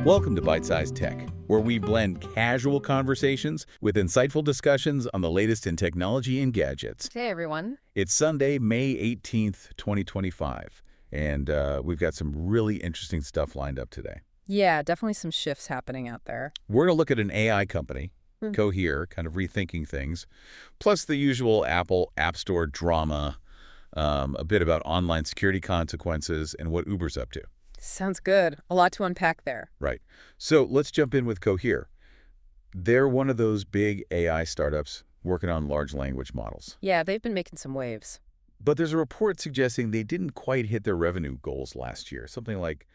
Welcome to Byte-Sized Tech, where we blend casual conversations with insightful discussions on the latest in technology and gadgets. Hey, everyone. It's Sunday, May 18th, 2025, and we've got some really interesting stuff lined up today. Yeah, definitely some shifts happening out there. We're going to look at an AI company, Cohere, kind of rethinking things, plus the usual Apple App Store drama, a bit about online security consequences, and what Uber's up to. Sounds good. A lot to unpack there. Right. So let's jump in with Cohere. They're one of those big AI startups working on large language models. Yeah, they've been making some waves. But there's a report suggesting they didn't quite hit their revenue goals last year, something like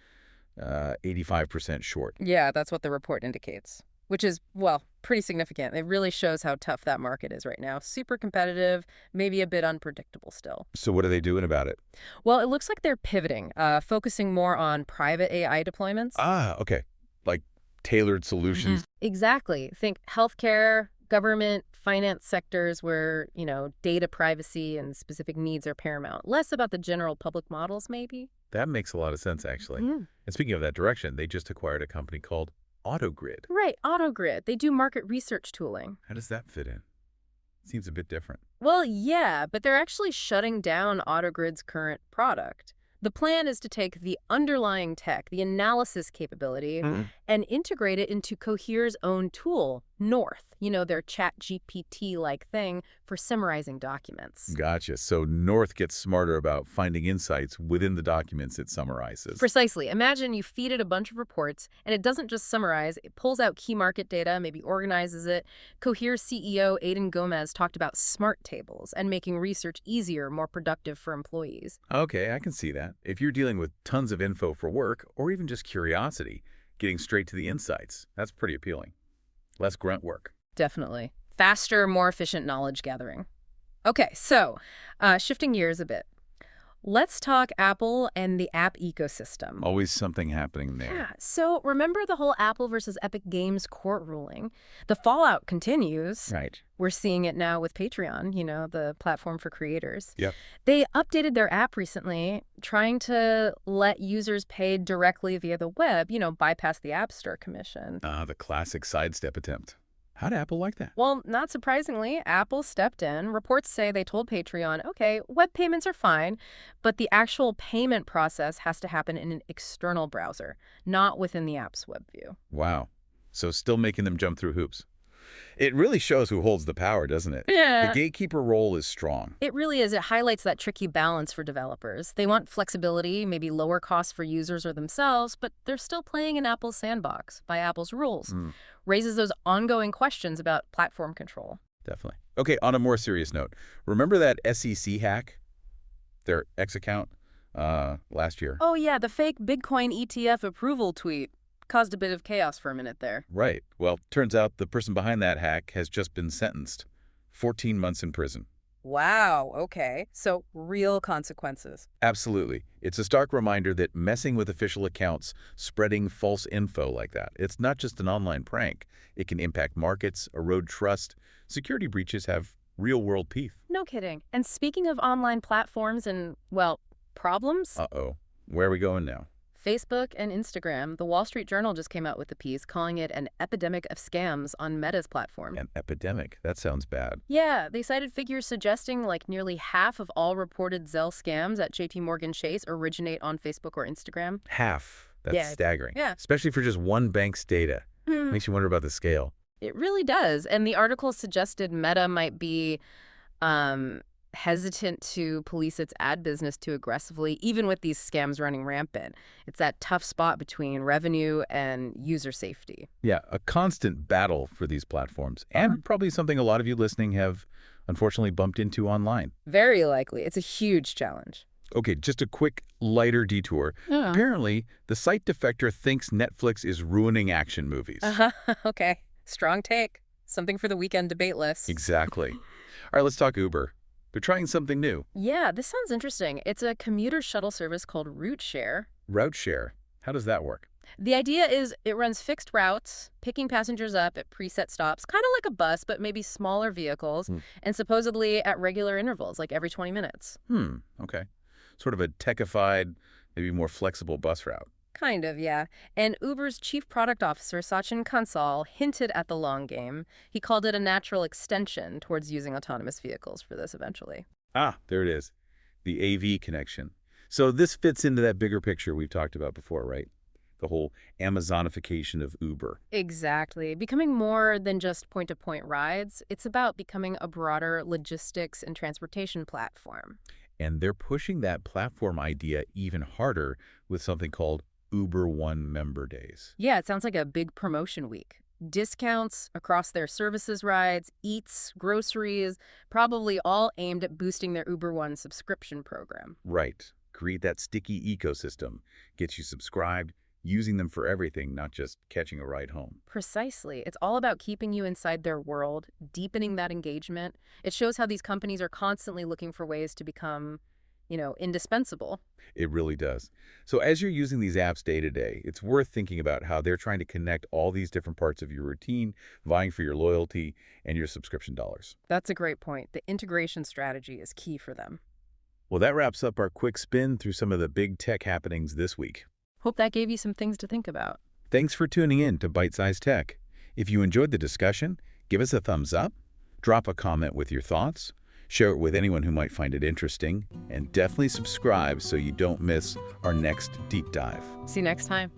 85% short. Yeah, that's what the report indicates, which is, well, pretty significant. It really shows how tough that market is right now. Super competitive, maybe a bit unpredictable still. So what are they doing about it? Well, it looks like they're pivoting, focusing more on private AI deployments. Ah, okay. Like tailored solutions. Exactly. Think healthcare, government, finance sectors where, data privacy and specific needs are paramount. Less about the general public models, maybe. That makes a lot of sense, actually. And speaking of that direction, they just acquired a company called AutoGrid. Right, AutoGrid. They do market research tooling. How does that fit in? Seems a bit different. Well, yeah, but they're actually shutting down AutoGrid's current product. The plan is to take the underlying tech, the analysis capability, and integrate it into Cohere's own tool, North, their ChatGPT-like thing for summarizing documents. Gotcha. So North gets smarter about finding insights within the documents it summarizes. Precisely. Imagine you feed it a bunch of reports, and it doesn't just summarize, it pulls out key market data, maybe organizes it. Cohere CEO Aidan Gomez talked about smart tables and making research easier, more productive for employees. Okay, I can see that. If you're dealing with tons of info for work, or even just curiosity, getting straight to the insights, that's pretty appealing. Less grunt work. Definitely. Faster, more efficient knowledge gathering. Okay, so shifting gears a bit. Let's talk Apple and the app ecosystem. Always something happening there. Yeah, so remember the whole Apple versus Epic Games court ruling? The fallout continues. Right. We're seeing it now with Patreon, the platform for creators. Yep. They updated their app recently, trying to let users pay directly via the web, bypass the App Store commission. The classic sidestep attempt. How'd Apple like that? Well, not surprisingly, Apple stepped in. Reports say they told Patreon, okay, web payments are fine, but the actual payment process has to happen in an external browser, not within the app's web view. Wow. So still making them jump through hoops. It really shows who holds the power, doesn't it? Yeah. The gatekeeper role is strong. It really is. It highlights that tricky balance for developers. They want flexibility, maybe lower costs for users or themselves, but they're still playing in Apple's sandbox by Apple's rules. Raises those ongoing questions about platform control. Definitely. Okay, on a more serious note, remember that SEC hack? Their X account last year? Oh, yeah, the fake Bitcoin ETF approval tweet. Caused a bit of chaos for a minute there. Right. Well, turns out the person behind that hack has just been sentenced. 14 months in prison. Wow, okay. So real consequences. Absolutely. It's a stark reminder that messing with official accounts, spreading false info like that, it's not just an online prank. It can impact markets, erode trust. Security breaches have real-world teeth. No kidding. And speaking of online platforms and, problems? Uh-oh. Where are we going now? Facebook and Instagram. The Wall Street Journal just came out with a piece calling it an epidemic of scams on Meta's platform. An epidemic? That sounds bad. Yeah, they cited figures suggesting nearly half of all reported Zelle scams at JPMorgan Chase originate on Facebook or Instagram. Half? That's staggering. Yeah. Especially for just one bank's data. Makes you wonder about the scale. It really does. And the article suggested Meta might be hesitant to police its ad business too aggressively, even with these scams running rampant. It's that tough spot between revenue and user safety. Yeah, a constant battle for these platforms, and probably something a lot of you listening have unfortunately bumped into online. Very likely. It's a huge challenge. Okay, just a quick, lighter detour. Yeah. Apparently, the site defector thinks Netflix is ruining action movies. Okay. Strong take. Something for the weekend debate list. Exactly. All right, let's talk Uber. They're trying something new. Yeah, this sounds interesting. It's a commuter shuttle service called Route Share. Route Share. How does that work? The idea is it runs fixed routes, picking passengers up at preset stops, kind of like a bus, but maybe smaller vehicles, and supposedly at regular intervals, like every 20 minutes. Okay. Sort of a techified, maybe more flexible bus route. Kind of, yeah. And Uber's chief product officer, Sachin Kansal, hinted at the long game. He called it a natural extension towards using autonomous vehicles for this eventually. Ah, there it is. The AV connection. So this fits into that bigger picture we've talked about before, right? The whole Amazonification of Uber. Exactly. Becoming more than just point-to-point rides, it's about becoming a broader logistics and transportation platform. And they're pushing that platform idea even harder with something called Uber One Member Days. Yeah, it sounds like a big promotion week. Discounts across their services rides, eats, groceries, probably all aimed at boosting their Uber One subscription program. Right. Create that sticky ecosystem. Get you subscribed, using them for everything, not just catching a ride home. Precisely. It's all about keeping you inside their world, deepening that engagement. It shows how these companies are constantly looking for ways to become, indispensable. It really does. So as you're using these apps day to day, it's worth thinking about how they're trying to connect all these different parts of your routine, vying for your loyalty and your subscription dollars. That's a great point. The integration strategy is key for them. Well, that wraps up our quick spin through some of the big tech happenings this week. Hope that gave you some things to think about. Thanks for tuning in to Byte-Sized Tech. If you enjoyed the discussion, give us a thumbs up, drop a comment with your thoughts, share it with anyone who might find it interesting, and definitely subscribe so you don't miss our next deep dive. See you next time.